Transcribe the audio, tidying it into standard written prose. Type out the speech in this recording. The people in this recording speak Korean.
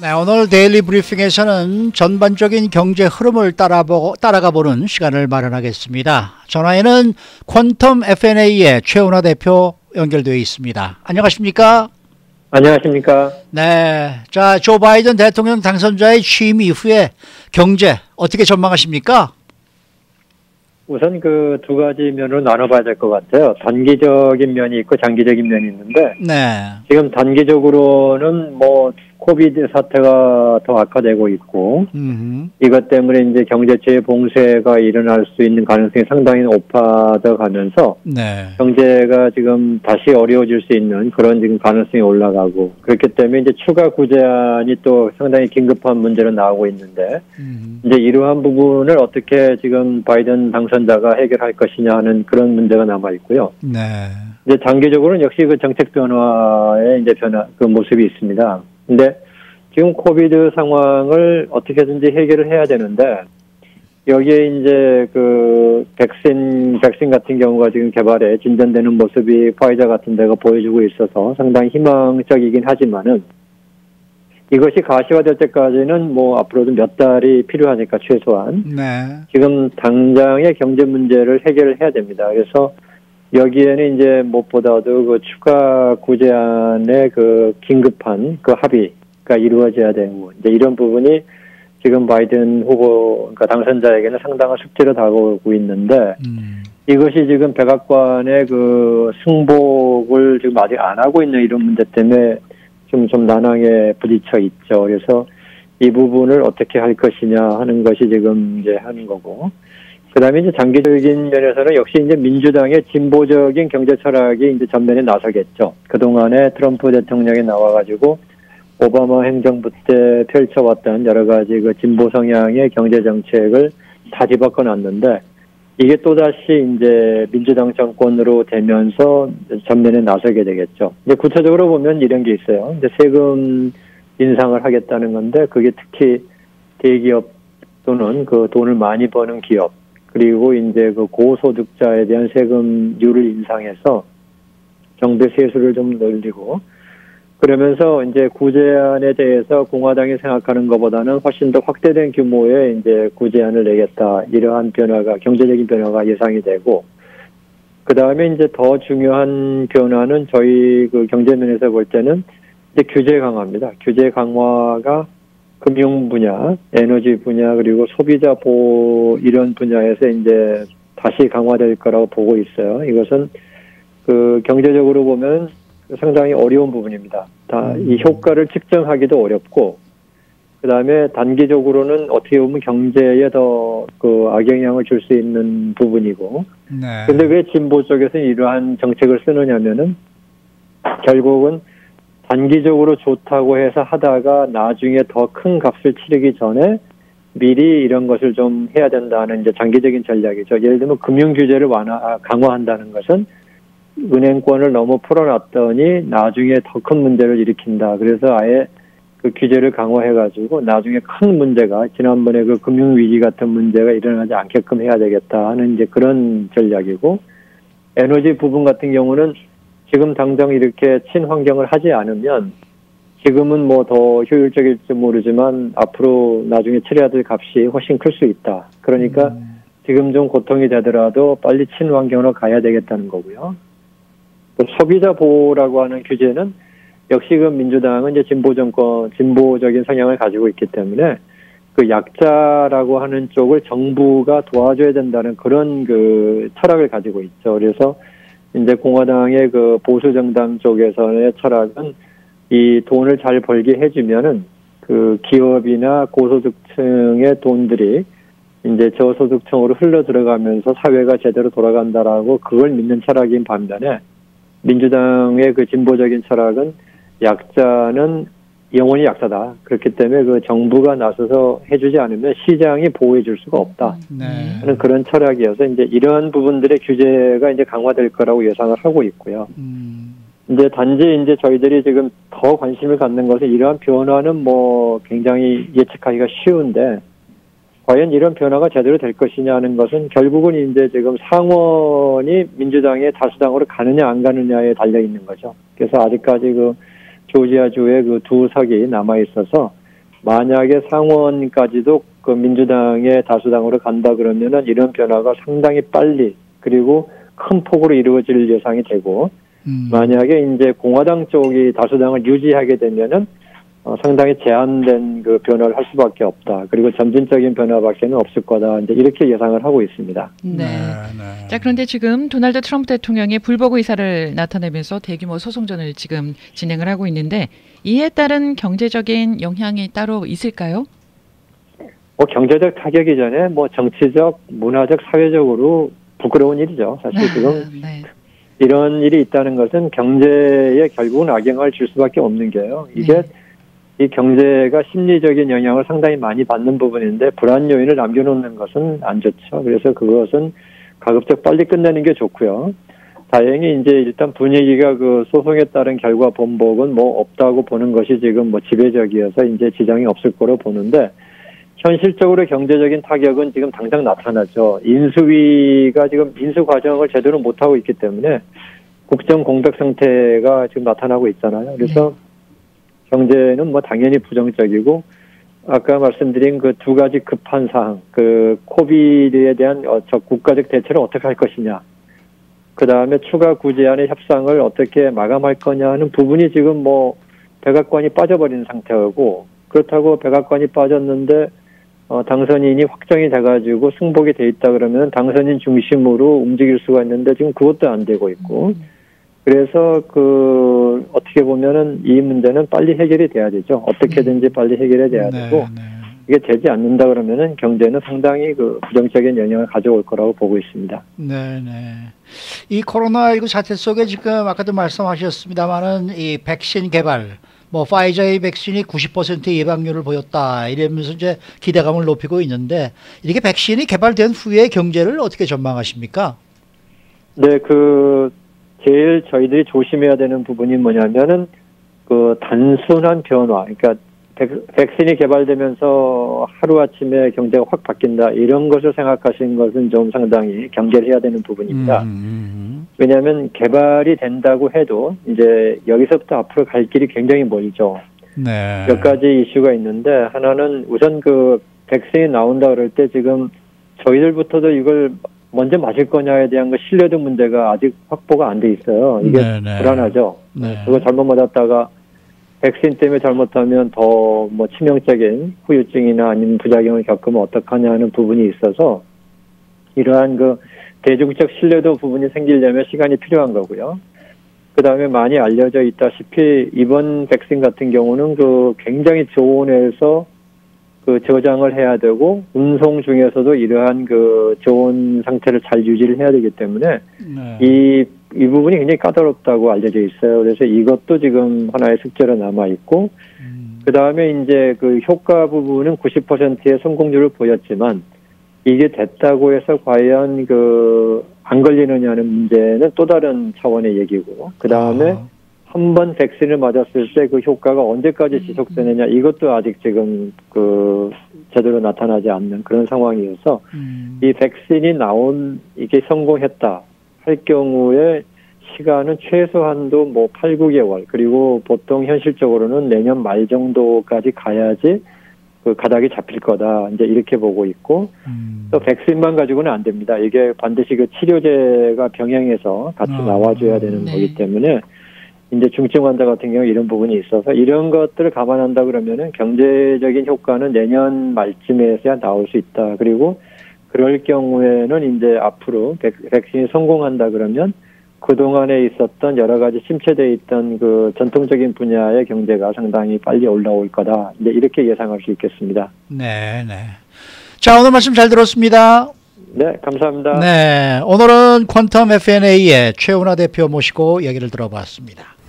네, 오늘 데일리 브리핑에서는 전반적인 경제 흐름을 따라가 보는 시간을 마련하겠습니다. 전화에는 퀀텀 FNA의 최은하 대표 연결되어 있습니다. 안녕하십니까? 안녕하십니까? 네, 자, 조 바이든 대통령 당선자의 취임 이후에 경제 어떻게 전망하십니까? 우선 그 두 가지 면으로 나눠봐야 될 것 같아요. 단기적인 면이 있고 장기적인 면이 있는데, 네. 지금 단기적으로는 뭐 코비드 사태가 더 악화되고 있고, 이것 때문에 이제 경제 재봉쇄가 일어날 수 있는 가능성이 상당히 높아져 가면서, 네. 경제가 지금 다시 어려워질 수 있는 그런 지금 가능성이 올라가고, 그렇기 때문에 이제 추가 구제안이 또 상당히 긴급한 문제로 나오고 있는데, 이제 이러한 부분을 어떻게 지금 바이든 당선자가 해결할 것이냐 하는 그런 문제가 남아 있고요. 네. 이제 장기적으로는 역시 그 정책 변화의 이제 그 모습이 있습니다. 근데 지금 코비드 상황을 어떻게든지 해결을 해야 되는데, 여기에 이제 그 백신 같은 경우가 지금 개발에 진전되는 모습이 파이자 같은 데가 보여주고 있어서 상당히 희망적이긴 하지만은, 이것이 가시화될 때까지는 뭐 앞으로도 몇 달이 필요하니까 최소한. 네. 지금 당장의 경제 문제를 해결을 해야 됩니다. 그래서 여기에는 이제 무엇보다도 그 추가 구제안의 그 긴급한 그 합의가 이루어져야 되고, 이제 이런 부분이 지금 바이든 후보, 그러니까 당선자에게는 상당한 숙제로 다가오고 있는데, 이것이 지금 백악관의 그 승복을 지금 아직 안 하고 있는 이런 문제 때문에 좀 난항에 부딪혀 있죠. 그래서 이 부분을 어떻게 할 것이냐 하는 것이 지금 이제 하는 거고, 그 다음에 이제 장기적인 면에서는 역시 이제 민주당의 진보적인 경제 철학이 이제 전면에 나서겠죠. 그동안에 트럼프 대통령이 나와가지고 오바마 행정부 때 펼쳐왔던 여러 가지 그 진보 성향의 경제 정책을 다 뒤바꿔 놨는데, 이게 또다시 이제 민주당 정권으로 되면서 전면에 나서게 되겠죠. 이제 구체적으로 보면 이런 게 있어요. 이제 세금 인상을 하겠다는 건데, 그게 특히 대기업 또는 그 돈을 많이 버는 기업, 그리고 이제 그 고소득자에 대한 세금률을 인상해서 정부의 세수를 좀 늘리고, 그러면서 이제 구제안에 대해서 공화당이 생각하는 것보다는 훨씬 더 확대된 규모의 이제 구제안을 내겠다. 이러한 변화가, 경제적인 변화가 예상이 되고, 그 다음에 이제 더 중요한 변화는 저희 그 경제면에서 볼 때는 이제 규제 강화입니다. 규제 강화가 금융 분야, 에너지 분야, 그리고 소비자 보호 이런 분야에서 이제 다시 강화될 거라고 보고 있어요. 이것은 그 경제적으로 보면 상당히 어려운 부분입니다. 다 이 효과를 측정하기도 어렵고, 그 다음에 단기적으로는 어떻게 보면 경제에 더 그 악영향을 줄 수 있는 부분이고, 네. 근데 왜 진보 쪽에서는 이러한 정책을 쓰느냐면은, 결국은 단기적으로 좋다고 해서 하다가 나중에 더 큰 값을 치르기 전에 미리 이런 것을 좀 해야 된다는 이제 장기적인 전략이죠. 예를 들면 금융 규제를 강화한다는 것은 은행권을 너무 풀어놨더니 나중에 더 큰 문제를 일으킨다. 그래서 아예 그 규제를 강화해가지고 나중에 큰 문제가, 지난번에 그 금융위기 같은 문제가 일어나지 않게끔 해야 되겠다 하는 이제 그런 전략이고, 에너지 부분 같은 경우는 지금 당장 이렇게 친환경을 하지 않으면 지금은 뭐 더 효율적일지 모르지만 앞으로 나중에 치러야 될 값이 훨씬 클 수 있다. 그러니까 지금 좀 고통이 되더라도 빨리 친환경으로 가야 되겠다는 거고요. 또 소비자 보호라고 하는 규제는 역시 그 민주당은 이제 진보적인 성향을 가지고 있기 때문에 그 약자라고 하는 쪽을 정부가 도와줘야 된다는 그런 그 철학을 가지고 있죠. 그래서 이제 공화당의 그 보수 정당 쪽에서의 철학은 이 돈을 잘 벌게 해주면은 그 기업이나 고소득층의 돈들이 이제 저소득층으로 흘러 들어가면서 사회가 제대로 돌아간다라고 그걸 믿는 철학인 반면에, 민주당의 그 진보적인 철학은 약자는 영원히 약자다. 그렇기 때문에 그 정부가 나서서 해주지 않으면 시장이 보호해줄 수가 없다. 하는 그런 철학이어서 이제 이러한 부분들의 규제가 이제 강화될 거라고 예상을 하고 있고요. 이제 단지 이제 저희들이 지금 더 관심을 갖는 것은 이러한 변화는 뭐 굉장히 예측하기가 쉬운데, 과연 이런 변화가 제대로 될 것이냐 하는 것은 결국은 이제 지금 상원이 민주당의 다수당으로 가느냐 안 가느냐에 달려 있는 거죠. 그래서 아직까지 그 조지아주의 그 두 석이 남아 있어서 만약에 상원까지도 그 민주당의 다수당으로 간다 그러면은 이런 변화가 상당히 빨리 그리고 큰 폭으로 이루어질 예상이 되고 만약에 이제 공화당 쪽이 다수당을 유지하게 되면은 상당히 제한된 그 변화를 할 수밖에 없다. 그리고 점진적인 변화밖에는 없을 거다. 이제 이렇게 예상을 하고 있습니다. 네. 자, 그런데 지금 도널드 트럼프 대통령이 불복 의사를 나타내면서 대규모 소송전을 지금 진행을 하고 있는데 이에 따른 경제적인 영향이 따로 있을까요? 경제적 타격이 전에 정치적, 문화적, 사회적으로 부끄러운 일이죠. 사실 지금 네. 이런 일이 있다는 것은 경제에 결국은 악영향을 줄 수밖에 없는 게요. 이게 이 경제가 심리적인 영향을 상당히 많이 받는 부분인데 불안 요인을 남겨놓는 것은 안 좋죠. 그래서 그것은 가급적 빨리 끝내는 게 좋고요. 다행히 이제 일단 분위기가 그 소송에 따른 결과 번복은 없다고 보는 것이 지금 지배적이어서 이제 지장이 없을 거로 보는데 현실적으로 경제적인 타격은 지금 당장 나타나죠. 인수위가 지금 인수 과정을 제대로 못하고 있기 때문에 국정 공백 상태가 지금 나타나고 있잖아요. 그래서 경제는 당연히 부정적이고 아까 말씀드린 그 두 가지 급한 사항, 그 코비드에 대한 국가적 대처를 어떻게 할 것이냐, 그 다음에 추가 구제안의 협상을 어떻게 마감할 거냐는 부분이 지금 백악관이 빠져버린 상태고 그렇다고 백악관이 빠졌는데 당선인이 확정이 돼가지고 승복이 돼 있다 그러면 당선인 중심으로 움직일 수가 있는데 지금 그것도 안 되고 있고. 그래서 어떻게 보면은 이 문제는 빨리 해결이 돼야 되죠. 어떻게든지 빨리 해결이 돼야 되고 이게 되지 않는다 그러면은 경제는 상당히 부정적인 영향을 가져올 거라고 보고 있습니다. 네네. 이 코로나19 사태 속에 지금 아까도 말씀하셨습니다만은 이 백신 개발, 파이저의 백신이 90% 예방률을 보였다 이러면서 이제 기대감을 높이고 있는데 이렇게 백신이 개발된 후에 경제를 어떻게 전망하십니까? 네, 제일 저희들이 조심해야 되는 부분이 뭐냐면은 단순한 변화, 그러니까 백신이 개발되면서 하루아침에 경제가 확 바뀐다 이런 것을 생각하시는 것은 좀 상당히 경계를 해야 되는 부분입니다. 왜냐하면 개발이 된다고 해도 이제 여기서부터 앞으로 갈 길이 굉장히 멀죠. 네. 몇 가지 이슈가 있는데 하나는 우선 백신이 나온다 그럴 때 지금 저희들부터도 이걸 먼저 맞을 거냐에 대한 신뢰도 문제가 아직 확보가 안 돼 있어요. 이게 불안하죠. 그거 잘못 맞았다가 백신 때문에 잘못하면 더 치명적인 후유증이나 아니면 부작용을 겪으면 어떡하냐는 부분이 있어서 이러한 대중적 신뢰도 부분이 생기려면 시간이 필요한 거고요. 그 다음에 많이 알려져 있다시피 이번 백신 같은 경우는 굉장히 저온에서 저장을 해야 되고 운송 중에서도 이러한 저온 상태를 잘 유지를 해야 되기 때문에 이 부분이 굉장히 까다롭다고 알려져 있어요. 그래서 이것도 지금 하나의 숙제로 남아 있고 그 다음에 이제 효과 부분은 90%의 성공률을 보였지만 이게 됐다고 해서 과연 안 걸리느냐는 문제는 또 다른 차원의 얘기고 그 다음에 한 번 백신을 맞았을 때 효과가 언제까지 지속되느냐 이것도 아직 지금 제대로 나타나지 않는 그런 상황이어서 이 백신이 이게 성공했다 할 경우에 시간은 최소한도 8, 9개월 그리고 보통 현실적으로는 내년 말 정도까지 가야지 가닥이 잡힐 거다 이제 이렇게 보고 있고 또 백신만 가지고는 안 됩니다. 이게 반드시 치료제가 병행해서 같이 나와줘야 되는 거기 때문에 이제 중증 환자 같은 경우 이런 부분이 있어서 이런 것들을 감안한다 그러면은 경제적인 효과는 내년 말쯤에서야 나올 수 있다. 그리고 그럴 경우에는 이제 앞으로 백신이 성공한다 그러면 그동안에 있었던 여러 가지 침체되어 있던 전통적인 분야의 경제가 상당히 빨리 올라올 거다. 이제 이렇게 예상할 수 있겠습니다. 네. 자, 오늘 말씀 잘 들었습니다. 네, 감사합니다. 네, 오늘은 퀀텀 FNA의 최운하 대표 모시고 얘기를 들어봤습니다.